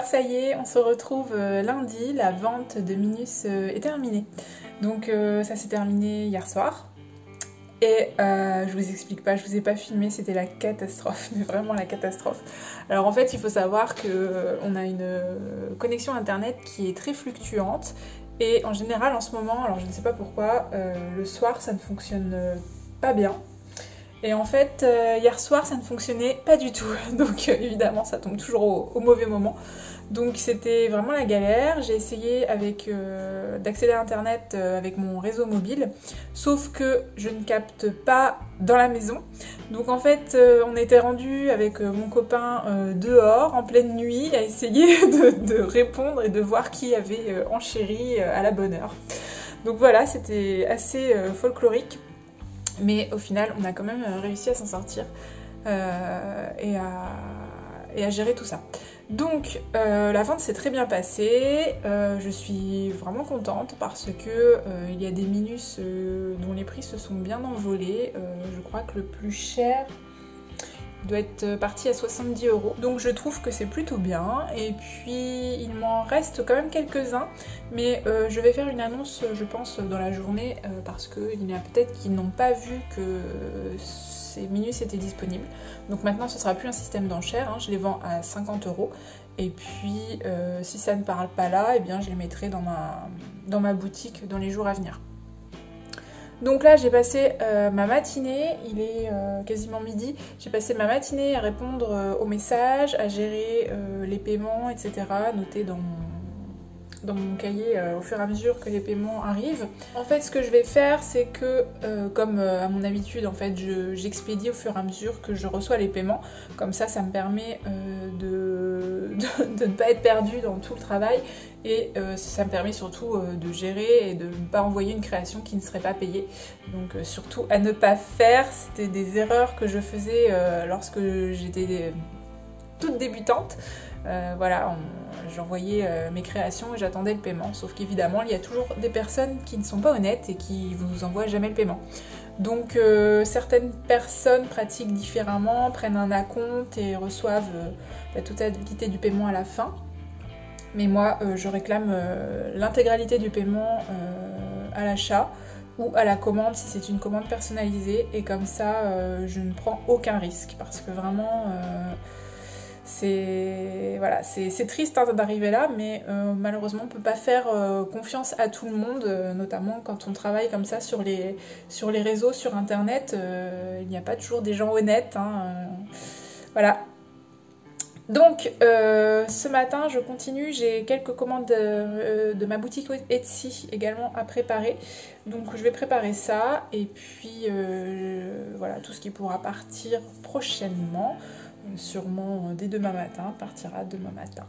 Alors ça y est, on se retrouve lundi, la vente de Minus est terminée. Donc ça s'est terminé hier soir. Et je vous explique pas, je vous ai pas filmé, c'était la catastrophe, mais vraiment la catastrophe. Alors en fait, il faut savoir qu'on a une connexion internet qui est très fluctuante. Et en général, en ce moment, alors je ne sais pas pourquoi, le soir ça ne fonctionne pas bien. Et en fait, hier soir, ça ne fonctionnait pas du tout. Donc évidemment, ça tombe toujours au mauvais moment. Donc c'était vraiment la galère. J'ai essayé d'accéder à Internet avec mon réseau mobile. Sauf que je ne capte pas dans la maison. Donc en fait, on était rendu avec mon copain dehors, en pleine nuit, à essayer de répondre et de voir qui avait enchéri à la bonne heure. Donc voilà, c'était assez folklorique. Mais au final, on a quand même réussi à s'en sortir et à gérer tout ça. Donc, la vente s'est très bien passée. Je suis vraiment contente parce que il y a des Minus dont les prix se sont bien envolés. Je crois que le plus cher doit être parti à 70 €. Donc je trouve que c'est plutôt bien. Et puis il m'en reste quand même quelques-uns. Mais je vais faire une annonce, je pense, dans la journée parce qu'il y en a peut-être qui n'ont pas vu que ces Minus étaient disponibles. Donc maintenant ce sera plus un système d'enchères, hein. Je les vends à 50 €. Et puis si ça ne parle pas là, eh bien je les mettrai dans ma boutique dans les jours à venir. Donc là j'ai passé ma matinée, il est quasiment midi, j'ai passé ma matinée à répondre aux messages, à gérer les paiements, etc. notés dans mon cahier au fur et à mesure que les paiements arrivent. En fait, ce que je vais faire, c'est que, comme à mon habitude, en fait, j'expédie au fur et à mesure que je reçois les paiements. Comme ça me permet de ne pas être perdue dans tout le travail et ça me permet surtout de gérer et de ne pas envoyer une création qui ne serait pas payée. Donc surtout à ne pas faire, c'était des erreurs que je faisais lorsque j'étais toute débutante. Voilà, j'envoyais mes créations et j'attendais le paiement. Sauf qu'évidemment, il y a toujours des personnes qui ne sont pas honnêtes et qui vous envoient jamais le paiement. Donc certaines personnes pratiquent différemment, prennent un acompte et reçoivent la totalité du paiement à la fin. Mais moi, je réclame l'intégralité du paiement à l'achat ou à la commande si c'est une commande personnalisée. Et comme ça, je ne prends aucun risque parce que vraiment... c'est triste hein, d'arriver là, mais malheureusement on ne peut pas faire confiance à tout le monde, notamment quand on travaille comme ça sur les réseaux, sur internet, il n'y a pas toujours des gens honnêtes, hein, voilà. Donc ce matin je continue, j'ai quelques commandes de ma boutique Etsy également à préparer, donc je vais préparer ça et puis voilà, tout ce qui pourra partir prochainement. Sûrement dès demain matin, partira demain matin.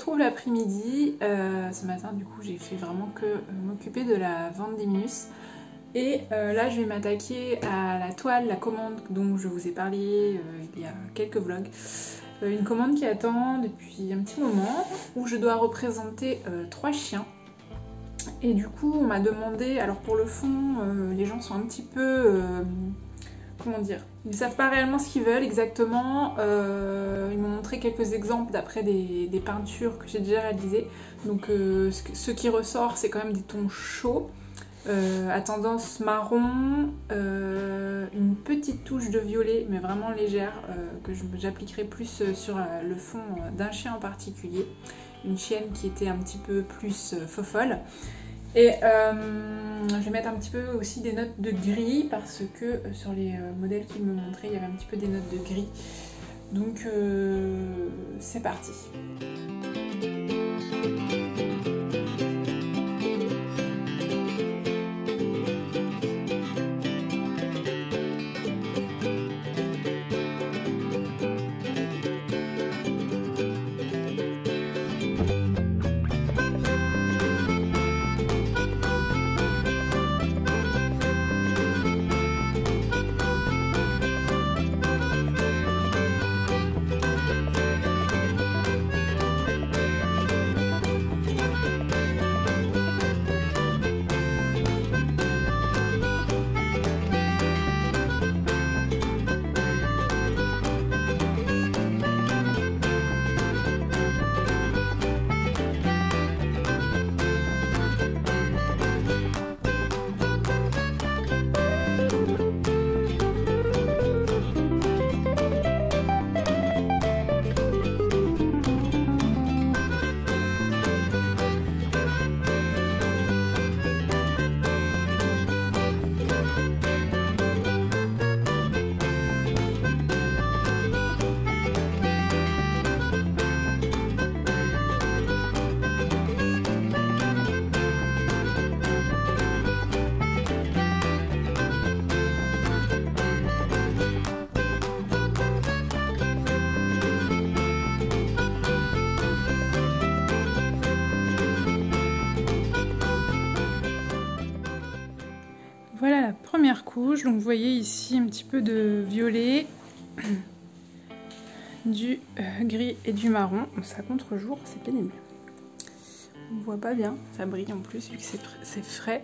retrouve l'après-midi. Ce matin du coup j'ai fait vraiment que m'occuper de la vente des Minus. Et là je vais m'attaquer à la toile, la commande dont je vous ai parlé il y a quelques vlogs. Une commande qui attend depuis un petit moment, où je dois représenter 3 chiens. Et du coup on m'a demandé, alors pour le fond les gens sont un petit peu... comment dire, ils ne savent pas réellement ce qu'ils veulent exactement. Ils m'ont montré quelques exemples d'après des peintures que j'ai déjà réalisées. Donc ce qui ressort, c'est quand même des tons chauds, à tendance marron, une petite touche de violet, mais vraiment légère, que j'appliquerai plus sur le fond d'un chien en particulier. Une chienne qui était un petit peu plus fofolle. Et je vais mettre un petit peu aussi des notes de gris parce que sur les modèles qu'ils me montraient, il y avait un petit peu des notes de gris. Donc c'est parti. Voilà la première couche, donc vous voyez ici un petit peu de violet, du gris et du marron. Bon, c'est à contre-jour, c'est pénible. On voit pas bien, ça brille en plus vu que c'est frais.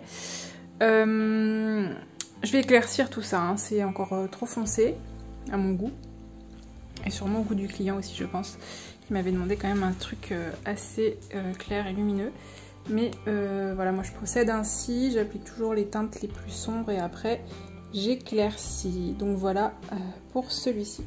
Je vais éclaircir tout ça, hein. C'est encore trop foncé à mon goût. Et sûrement au goût du client aussi, je pense. Il m'avait demandé quand même un truc assez clair et lumineux. Mais voilà, moi je procède ainsi, j'applique toujours les teintes les plus sombres et après j'éclaircis. Donc voilà pour celui-ci.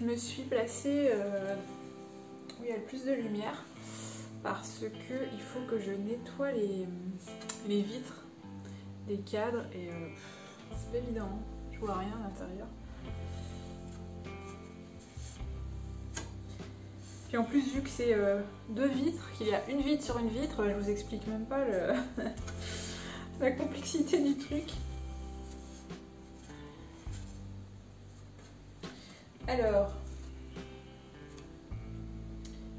je me suis placée où il y a le plus de lumière parce que il faut que je nettoie les vitres des cadres et c'est pas évident, hein. Je vois rien à l'intérieur. Puis en plus, vu que c'est 2 vitres, qu'il y a une vitre sur une vitre, je vous explique même pas la complexité du truc. Alors,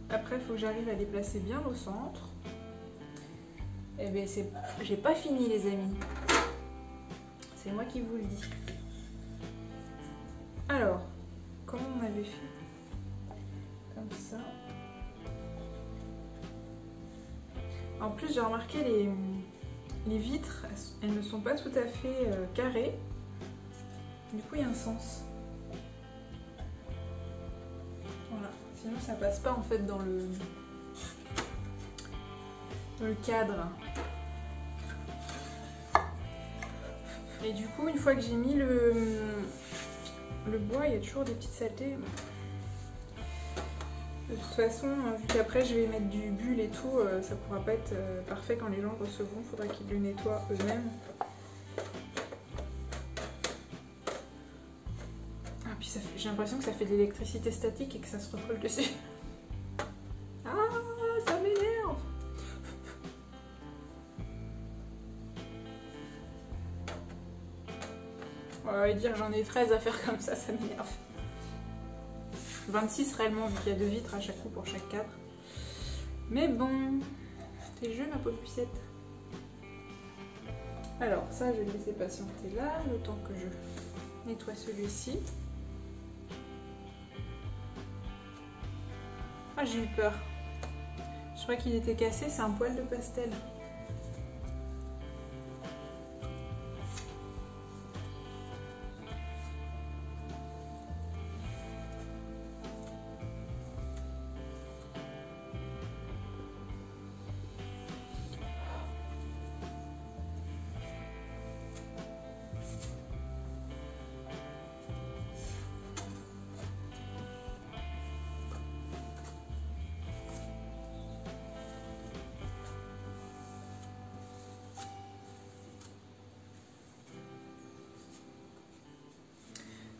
après, il faut que j'arrive à les placer bien au centre. Et bien, j'ai pas fini, les amis. C'est moi qui vous le dis. Alors, comment on avait fait? Comme ça. En plus, j'ai remarqué les vitres, elles ne sont pas tout à fait carrées. Du coup, il y a un sens. Voilà. Sinon, ça passe pas en fait dans le cadre. Et du coup, une fois que j'ai mis le bois, il y a toujours des petites saletés. De toute façon, vu qu'après je vais mettre du bulle et tout, ça pourra pas être parfait quand les gens le recevront. Il faudra qu'ils le nettoient eux-mêmes. Ah, puis j'ai l'impression que ça fait de l'électricité statique et que ça se recolle dessus. Ah, ça m'énerve! Et dire j'en ai 13 à faire comme ça m'énerve. 26 réellement, vu qu'il y a 2 vitres à chaque coup pour chaque cadre. Mais bon, t'es jeu ma pauvre pucette. Alors ça, je vais le laisser patienter là, le temps que je nettoie celui-ci. Ah, j'ai eu peur. Je crois qu'il était cassé, c'est un poil de pastel.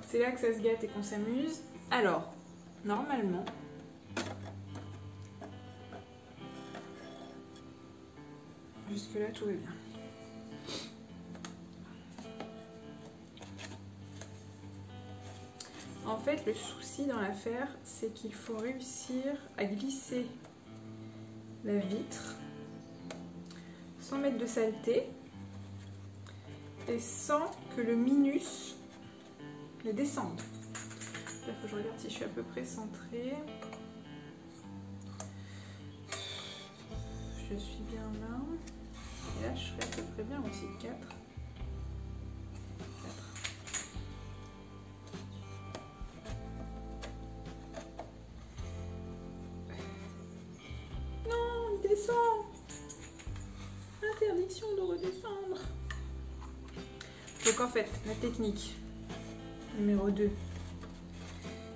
C'est là que ça se gâte et qu'on s'amuse. Alors, normalement, jusque là tout va bien. En fait, le souci dans l'affaire, c'est qu'il faut réussir à glisser la vitre sans mettre de saleté et sans que le minus descende. Là, il faut que je regarde si je suis à peu près centrée. Je suis bien là. Et là, je serai à peu près bien aussi. 4. Non, il descend. Interdiction de redescendre. Donc en fait, la technique numéro 2,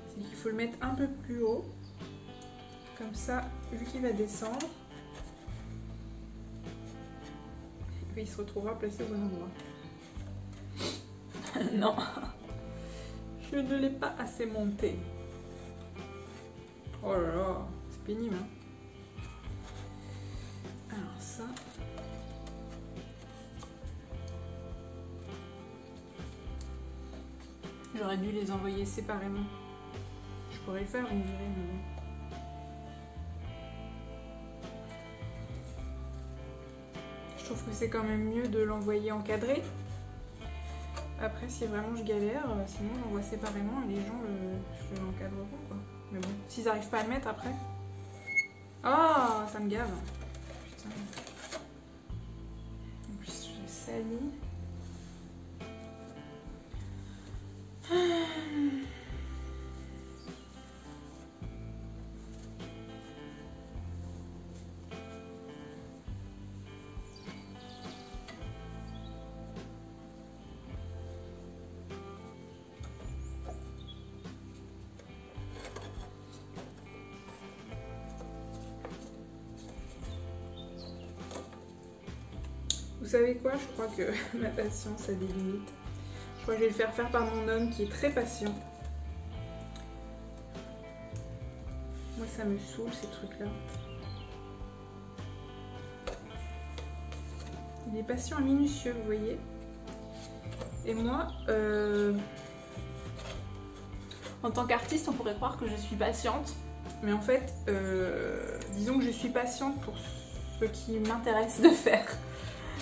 c'est qu'il faut le mettre un peu plus haut. Comme ça, vu qu'il va descendre, il se retrouvera placé au bon endroit. Non, je ne l'ai pas assez monté. Oh là là, c'est pénible. Hein. Alors ça. J'aurais dû les envoyer séparément. Je pourrais le faire, vous me direz, mais bon. Je trouve que c'est quand même mieux de l'envoyer encadré. Après, si vraiment je galère, sinon j'envoie séparément et les gens l'encadreront, quoi. Mais bon, s'ils n'arrivent pas à le mettre après. Oh, ça me gave. Putain. En plus, je salis. Vous savez quoi? Je crois que ma patience a des limites. Je crois que je vais le faire par mon homme qui est très patient. Moi ça me saoule ces trucs là. Il est patient et minutieux, vous voyez. Et moi, en tant qu'artiste, on pourrait croire que je suis patiente. Mais en fait, disons que je suis patiente pour ce qui m'intéresse de faire.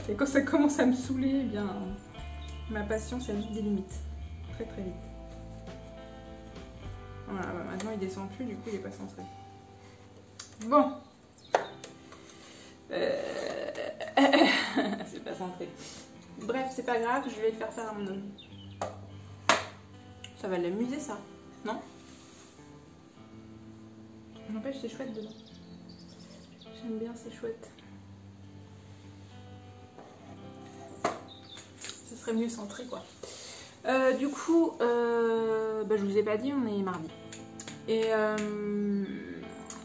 Et quand ça commence à me saouler, eh bien, ma patience a vite des limites. Très très vite. Voilà, bah maintenant il descend plus, du coup il est pas centré. Bon. C'est pas centré. Bref, c'est pas grave, je vais le faire à mon homme. Ça va l'amuser ça, non? N'empêche, c'est chouette dedans. J'aime bien, c'est chouette. Ce serait mieux centré quoi. Du coup, je vous ai pas dit, on est mardi. Et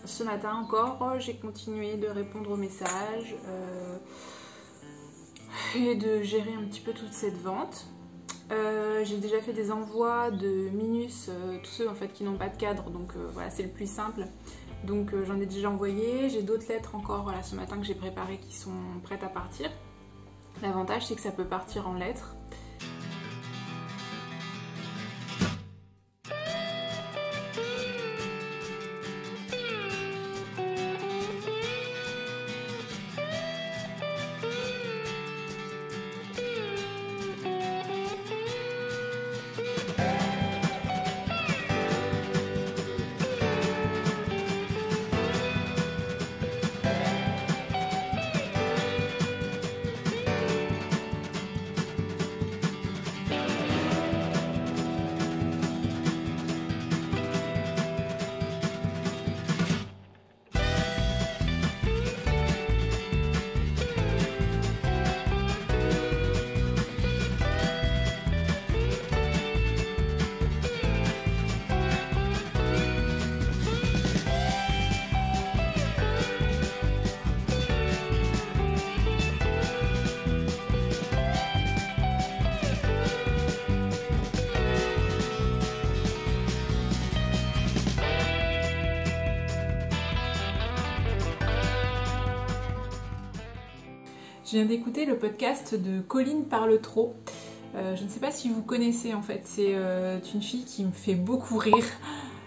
ce matin encore, j'ai continué de répondre aux messages et de gérer un petit peu toute cette vente. J'ai déjà fait des envois de Minus, tous ceux en fait qui n'ont pas de cadre, donc voilà, c'est le plus simple. Donc j'en ai déjà envoyé, j'ai d'autres lettres encore voilà, ce matin que j'ai préparées qui sont prêtes à partir. L'avantage c'est que ça peut partir en lettres. Je viens d'écouter le podcast de Colline Parle Trop. Je ne sais pas si vous connaissez en fait, c'est une fille qui me fait beaucoup rire,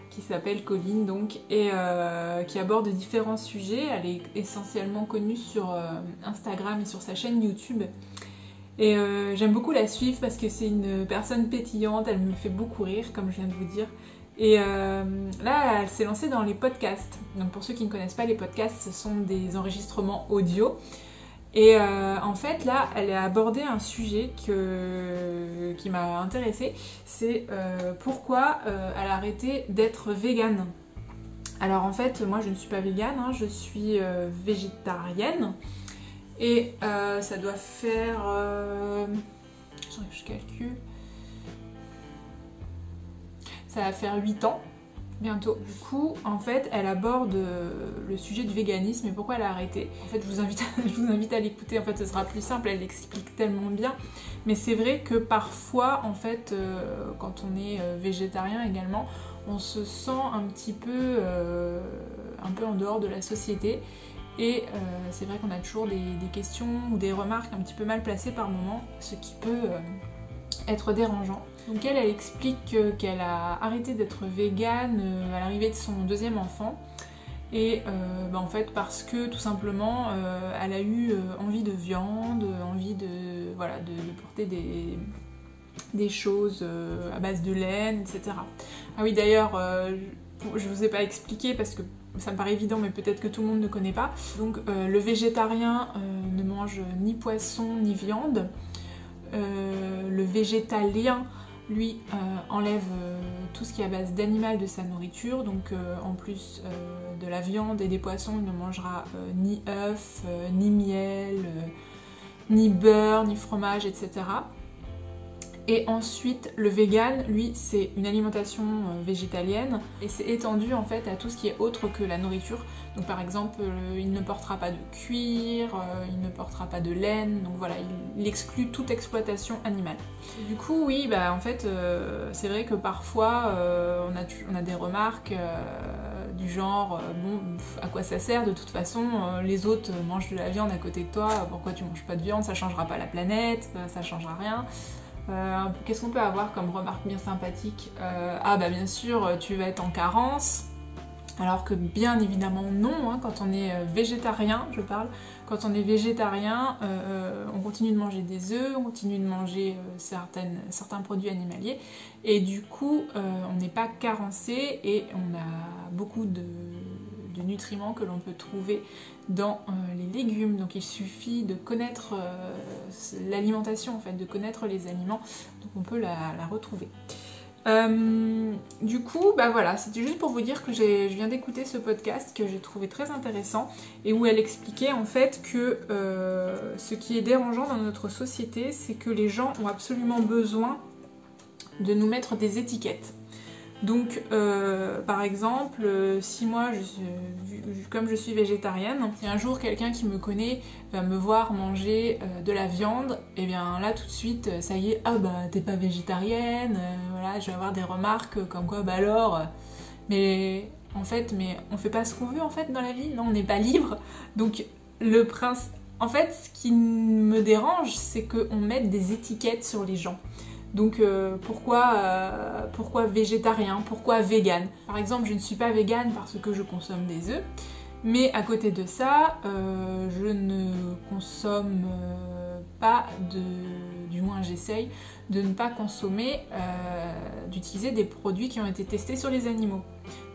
qui s'appelle Colline donc, et qui aborde différents sujets. Elle est essentiellement connue sur Instagram et sur sa chaîne YouTube. Et j'aime beaucoup la suivre parce que c'est une personne pétillante, elle me fait beaucoup rire comme je viens de vous dire. Et là, elle s'est lancée dans les podcasts. Donc pour ceux qui ne connaissent pas les podcasts, ce sont des enregistrements audio. Et en fait là elle a abordé un sujet qui m'a intéressée, c'est pourquoi elle a arrêté d'être végane. Alors en fait moi je ne suis pas végane, hein, je suis végétarienne et ça doit faire... je calcule... Ça va faire 8 ans bientôt. Du coup, en fait, elle aborde le sujet du véganisme et pourquoi elle a arrêté. En fait, je vous invite à l'écouter. En fait, ce sera plus simple. Elle l'explique tellement bien. Mais c'est vrai que parfois, en fait, quand on est végétarien également, on se sent un petit peu, en dehors de la société. Et c'est vrai qu'on a toujours des questions ou des remarques un petit peu mal placées par moment, ce qui peut être dérangeant. Donc elle explique qu'elle a arrêté d'être végane à l'arrivée de son deuxième enfant et en fait parce que tout simplement elle a eu envie de viande, envie de porter des choses à base de laine, etc. Ah oui d'ailleurs, je vous ai pas expliqué parce que ça me paraît évident mais peut-être que tout le monde ne connaît pas. Donc le végétarien ne mange ni poisson ni viande. Le végétalien, lui, enlève tout ce qui est à base d'animal de sa nourriture, donc en plus de la viande et des poissons, il ne mangera ni œufs, ni miel, ni beurre, ni fromage, etc. Et ensuite, le vegan, lui, c'est une alimentation végétalienne et c'est étendu en fait à tout ce qui est autre que la nourriture. Donc par exemple, il ne portera pas de cuir, il ne portera pas de laine, donc voilà, il exclut toute exploitation animale. Et du coup, oui, bah en fait, c'est vrai que parfois, on a des remarques du genre, bon, à quoi ça sert de toute façon, les autres mangent de la viande à côté de toi, pourquoi tu manges pas de viande, ça changera pas la planète, ça changera rien. Qu'est-ce qu'on peut avoir comme remarque bien sympathique? Ah bah bien sûr, tu vas être en carence, alors que bien évidemment non, hein, quand on est végétarien, je parle, quand on est végétarien, on continue de manger des œufs, on continue de manger certains produits animaliers, et du coup on n'est pas carencé et on a beaucoup de nutriments que l'on peut trouver dans les légumes. Donc il suffit de connaître l'alimentation en fait, de connaître les aliments, donc on peut la retrouver. Du coup, bah voilà, c'était juste pour vous dire que je viens d'écouter ce podcast que j'ai trouvé très intéressant et où elle expliquait en fait que ce qui est dérangeant dans notre société, c'est que les gens ont absolument besoin de nous mettre des étiquettes. Donc, par exemple, si moi, comme je suis végétarienne, si un jour quelqu'un qui me connaît va me voir manger de la viande, et bien là tout de suite, ça y est, ah bah t'es pas végétarienne, voilà, je vais avoir des remarques comme quoi, bah alors, mais en fait, on fait pas ce qu'on veut en fait dans la vie, non, on n'est pas libre. Donc en fait, ce qui me dérange, c'est qu'on mette des étiquettes sur les gens. Donc pourquoi végétarien, pourquoi vegan? Par exemple, je ne suis pas vegan parce que je consomme des œufs, mais à côté de ça, je ne consomme pas du moins j'essaye de ne pas consommer, d'utiliser des produits qui ont été testés sur les animaux.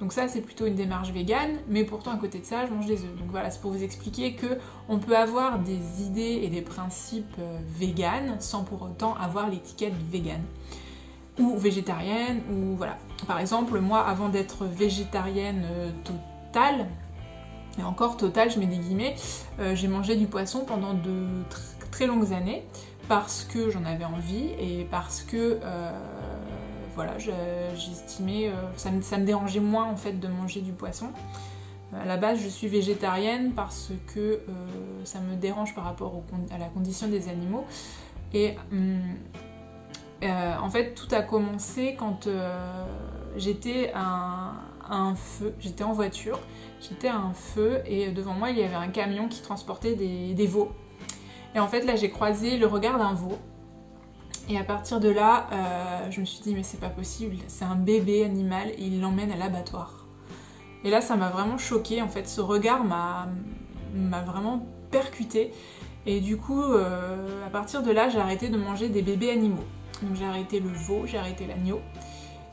Donc ça c'est plutôt une démarche végane, mais pourtant à côté de ça je mange des œufs. Donc voilà, c'est pour vous expliquer que on peut avoir des idées et des principes véganes sans pour autant avoir l'étiquette végane ou végétarienne, ou voilà. Par exemple, moi avant d'être végétarienne totale, et encore totale je mets des guillemets, j'ai mangé du poisson pendant de très longues années parce que j'en avais envie et parce que voilà, j'estimais, ça me dérangeait moins en fait de manger du poisson. À la base, je suis végétarienne parce que ça me dérange par rapport à la condition des animaux. Et en fait, tout a commencé quand j'étais à un feu, j'étais en voiture, j'étais à un feu et devant moi il y avait un camion qui transportait des veaux. Et en fait là j'ai croisé le regard d'un veau. Et à partir de là, je me suis dit mais c'est pas possible, c'est un bébé animal et il l'emmène à l'abattoir. Et là ça m'a vraiment choquée, en fait ce regard m'a vraiment percutée. Et du coup, à partir de là, j'ai arrêté de manger des bébés animaux. Donc j'ai arrêté le veau, j'ai arrêté l'agneau.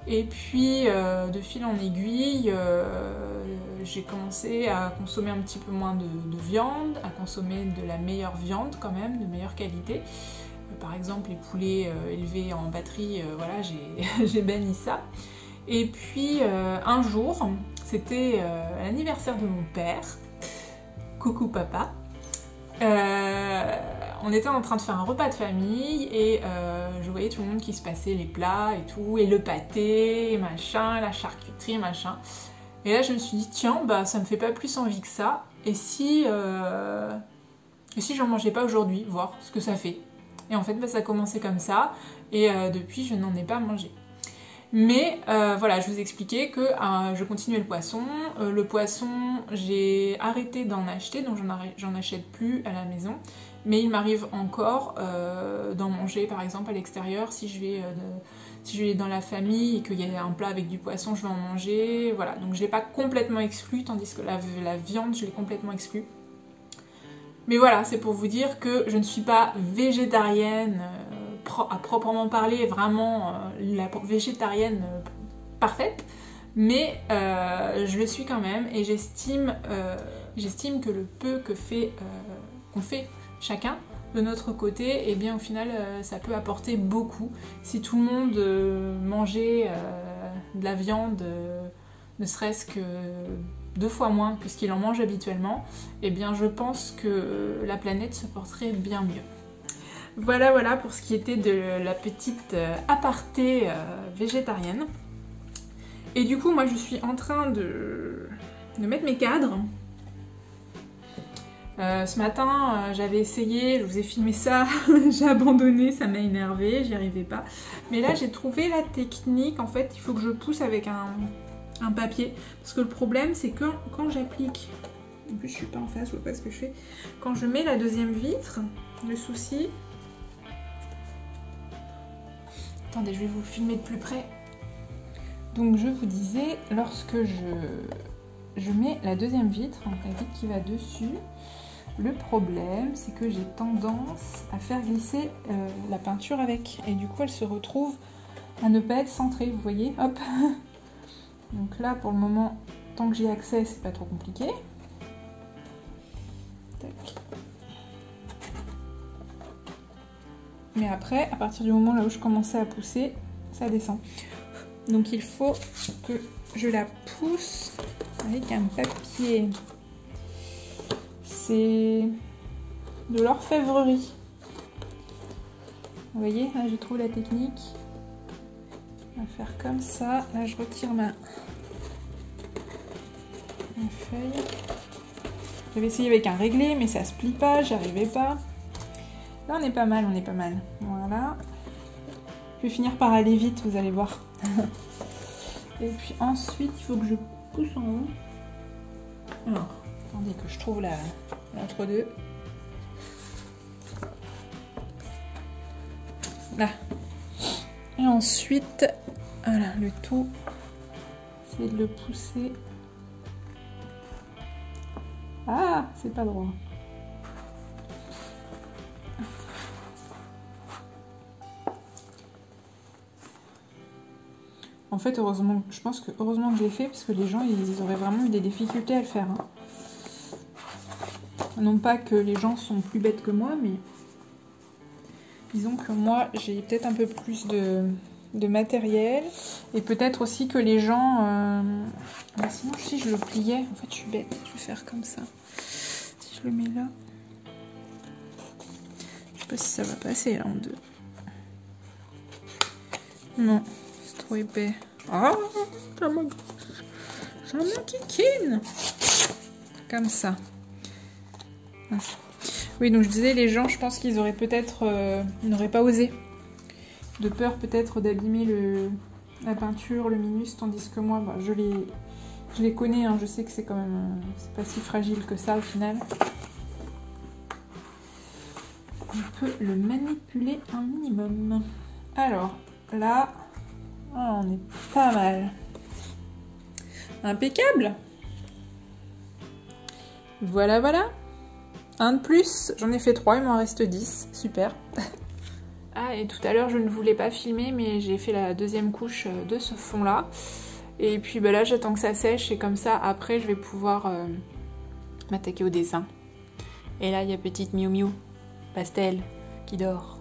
Et puis de fil en aiguille, j'ai commencé à consommer un petit peu moins de viande, à consommer de la meilleure viande quand même, de meilleure qualité. Par exemple les poulets élevés en batterie, voilà, j'ai banni ça. Et puis un jour, c'était l'anniversaire de mon père, coucou papa, on était en train de faire un repas de famille et je voyais tout le monde qui se passait les plats et tout, et le pâté, et machin, la charcuterie, machin. Et là je me suis dit tiens, bah ça me fait pas plus envie que ça, et si j'en mangeais pas aujourd'hui, voir ce que ça fait. Et en fait, bah, ça a commencé comme ça, et depuis, je n'en ai pas mangé. Mais voilà, je vous expliquais que je continuais le poisson. Le poisson, j'ai arrêté d'en acheter, donc j'en achète plus à la maison. Mais il m'arrive encore d'en manger, par exemple, à l'extérieur. Si je vais dans la famille et qu'il y a un plat avec du poisson, je vais en manger. Voilà, donc je l'ai pas complètement exclu, tandis que la viande, je l'ai complètement exclue. Mais voilà, c'est pour vous dire que je ne suis pas végétarienne à proprement parler, vraiment la végétarienne parfaite, mais je le suis quand même, et j'estime que le peu qu'on fait chacun de notre côté, et bien au final ça peut apporter beaucoup. Si tout le monde mangeait de la viande, ne serait-ce que 2 fois moins que ce qu'il en mange habituellement, eh bien je pense que la planète se porterait bien mieux. Voilà pour ce qui était de la petite aparté végétarienne. Et du coup, moi je suis en train de mettre mes cadres. Ce matin, j'avais essayé, je vous ai filmé ça, j'ai abandonné, ça m'a énervé, j'y arrivais pas. Mais là, j'ai trouvé la technique, en fait, il faut que je pousse avec un papier. Parce que le problème, c'est que quand j'applique, en plus je suis pas en face, je vois pas ce que je fais. Quand je mets la deuxième vitre, le souci... Attendez, je vais vous filmer de plus près. Donc je vous disais, lorsque je mets la deuxième vitre, donc la vitre qui va dessus, le problème c'est que j'ai tendance à faire glisser la peinture avec. Et du coup elle se retrouve à ne pas être centrée, vous voyez, hop. Donc là pour le moment, tant que j'y ai accès, c'est pas trop compliqué. Tac. Mais après, à partir du moment là où je commençais à pousser, ça descend. Donc il faut que je la pousse avec un papier. C'est de l'orfèvrerie. Vous voyez, là j'ai trouvé la technique. On va faire comme ça. Là je retire ma feuille. J'avais essayé avec un réglé, mais ça se plie pas, j'y arrivais pas. Là on est pas mal, Voilà. Je vais finir par aller vite, vous allez voir. Et puis ensuite, il faut que je pousse en haut. Alors, attendez que je trouve l'entre-deux. Là. Et ensuite, voilà, le tout, c'est de le pousser. Ah, c'est pas droit. En fait, heureusement, je pense que heureusement que je l'ai fait parce que les gens, ils auraient vraiment eu des difficultés à le faire. Hein. Non pas que les gens sont plus bêtes que moi, mais disons que moi, j'ai peut-être un peu plus de matériel et peut-être aussi que les gens... Bah sinon, si je le pliais, en fait, je suis bête. Je vais faire comme ça. Si je le mets là, je sais pas si ça va passer là en deux. Non. Trop épais. Ah, ça me kikine. Comme ça. Oui, donc je disais, les gens, je pense qu'ils auraient peut-être... n'auraient pas osé. De peur peut-être d'abîmer la peinture, le minus, tandis que moi, bah, je les connais, hein, je sais que c'est quand même... c'est pas si fragile que ça au final. On peut le manipuler un minimum. Alors, là... Oh, on est pas mal. Impeccable. Voilà. Un de plus. J'en ai fait 3, il m'en reste 10. Super. Ah, et tout à l'heure, je ne voulais pas filmer, mais j'ai fait la deuxième couche de ce fond-là. Et puis bah, là, j'attends que ça sèche. Et comme ça, après, je vais pouvoir m'attaquer au dessin. Et là, il y a petite Miu Miu Pastel qui dort.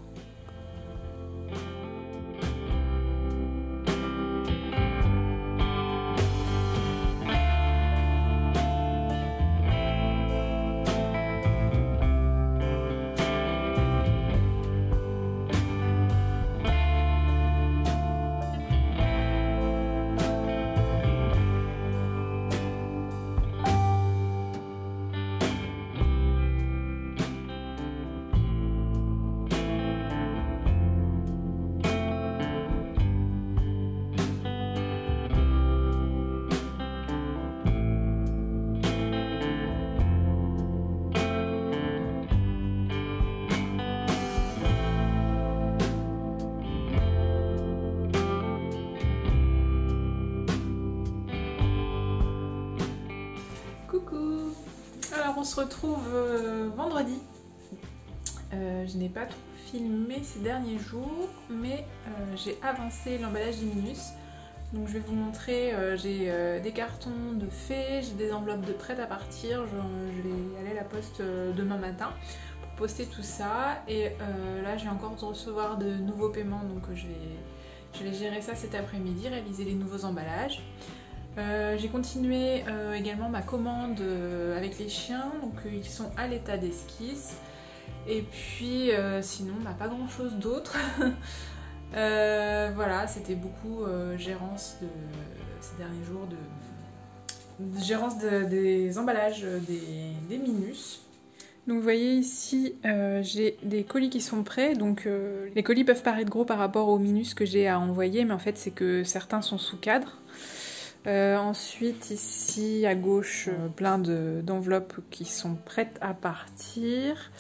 Alors on se retrouve vendredi. Je n'ai pas trop filmé ces derniers jours, mais j'ai avancé l'emballage d'Iminus. Donc je vais vous montrer, j'ai des cartons de fées, j'ai des enveloppes de prêt à partir. Je vais aller à la poste demain matin pour poster tout ça. Et là je viens encore de recevoir de nouveaux paiements, donc je vais gérer ça cet après-midi, réaliser les nouveaux emballages. J'ai continué également ma commande avec les chiens, donc ils sont à l'état d'esquisse. Et puis sinon, bah, pas grand chose d'autre. Voilà, c'était beaucoup gérance de ces derniers jours, gérance des emballages des Minus. Donc vous voyez ici, j'ai des colis qui sont prêts, donc les colis peuvent paraître gros par rapport aux Minus que j'ai à envoyer, mais en fait c'est que certains sont sous cadre. Ensuite ici à gauche, plein d'enveloppes qui sont prêtes à partir.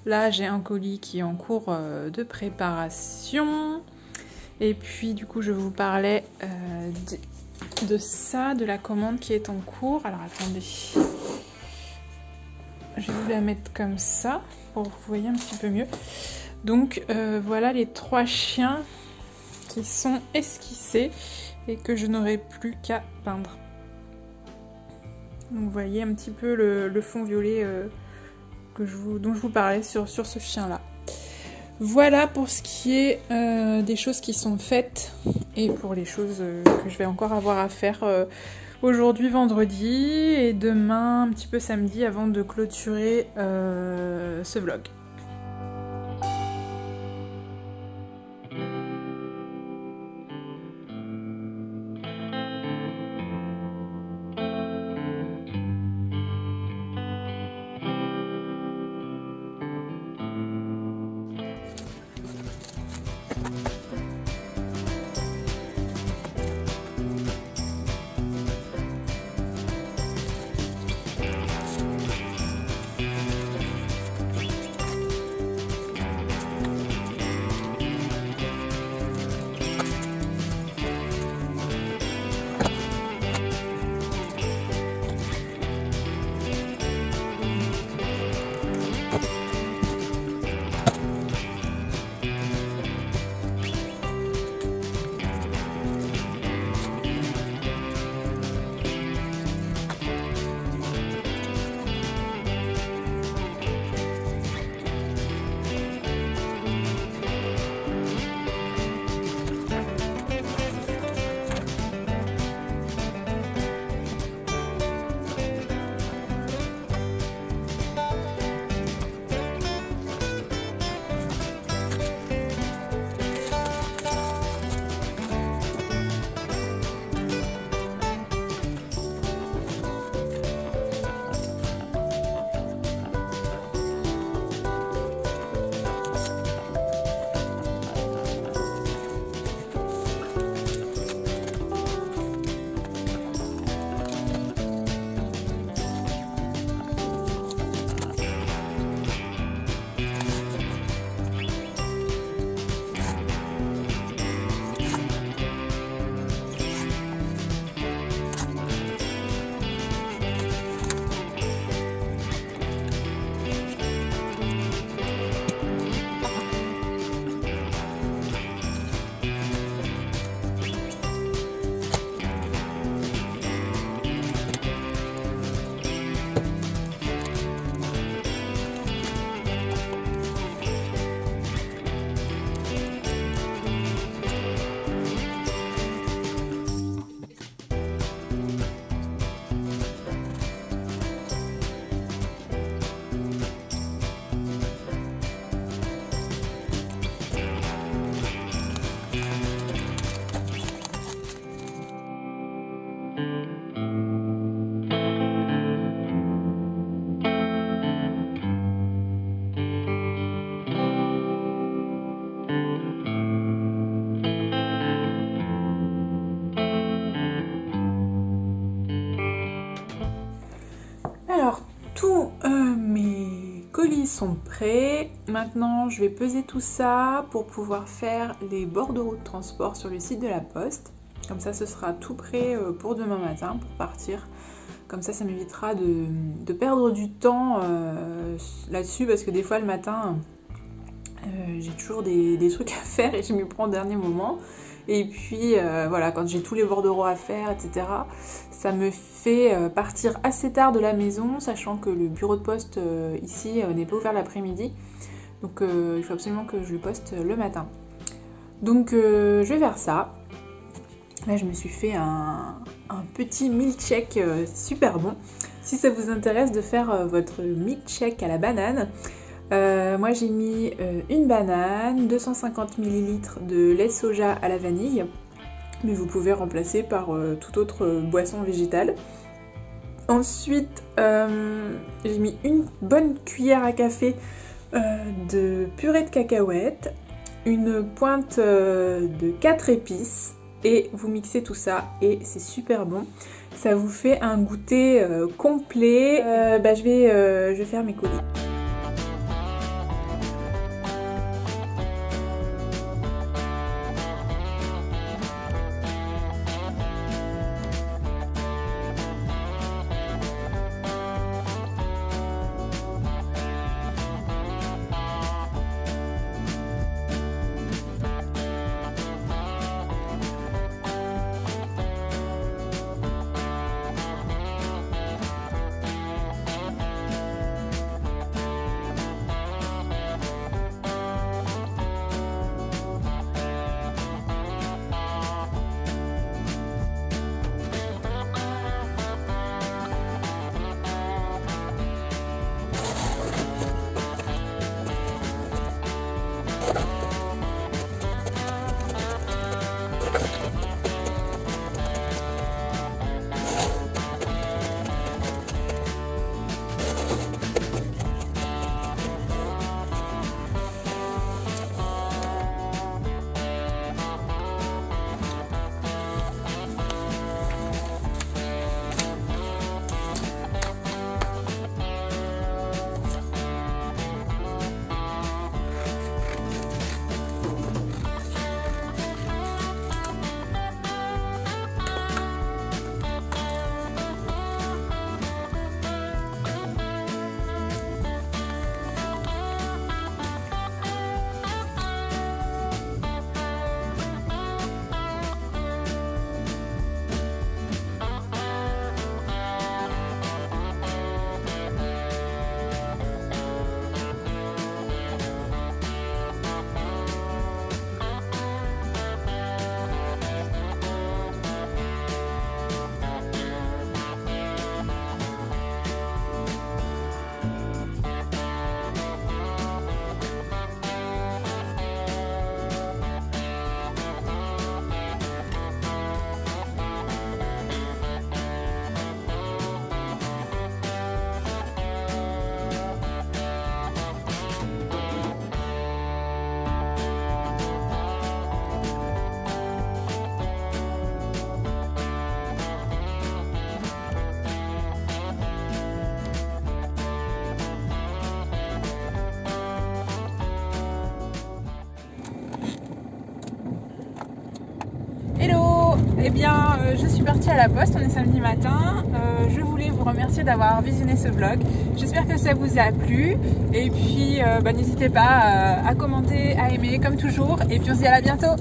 Là j'ai un colis qui est en cours de préparation. Et puis du coup je vous parlais de ça, de la commande qui est en cours. Alors attendez. Je vais vous la mettre comme ça pour que vous voyez un petit peu mieux. Donc voilà les 3 chiens qui sont esquissés et que je n'aurai plus qu'à peindre. Donc vous voyez un petit peu le fond violet dont je vous parlais sur ce chien là. Voilà pour ce qui est des choses qui sont faites et pour les choses que je vais encore avoir à faire aujourd'hui vendredi et demain un petit peu samedi avant de clôturer ce vlog. Alors, tous mes colis sont prêts. Maintenant, je vais peser tout ça pour pouvoir faire les bordereaux de transport sur le site de la Poste. Comme ça, ce sera tout prêt pour demain matin, pour partir. Comme ça m'évitera de perdre du temps là-dessus, parce que des fois, le matin, j'ai toujours des trucs à faire et je m'y prends au dernier moment. Et puis voilà, quand j'ai tous les bordereaux à faire, etc., ça me fait partir assez tard de la maison, sachant que le bureau de poste ici n'est pas ouvert l'après-midi. Donc il faut absolument que je le poste le matin. Donc je vais faire ça. Là je me suis fait un petit milkshake super bon. Si ça vous intéresse de faire votre milkshake à la banane, Moi j'ai mis une banane, 250 ml de lait de soja à la vanille, mais vous pouvez remplacer par toute autre boisson végétale. Ensuite j'ai mis une bonne cuillère à café de purée de cacahuètes, une pointe de 4 épices et vous mixez tout ça et c'est super bon. Ça vous fait un goûter complet. Je vais faire mes colis. Eh bien, je suis partie à la poste, on est samedi matin. Je voulais vous remercier d'avoir visionné ce vlog. J'espère que ça vous a plu. Et puis, n'hésitez pas à commenter, à aimer comme toujours. Et puis on se dit à bientôt.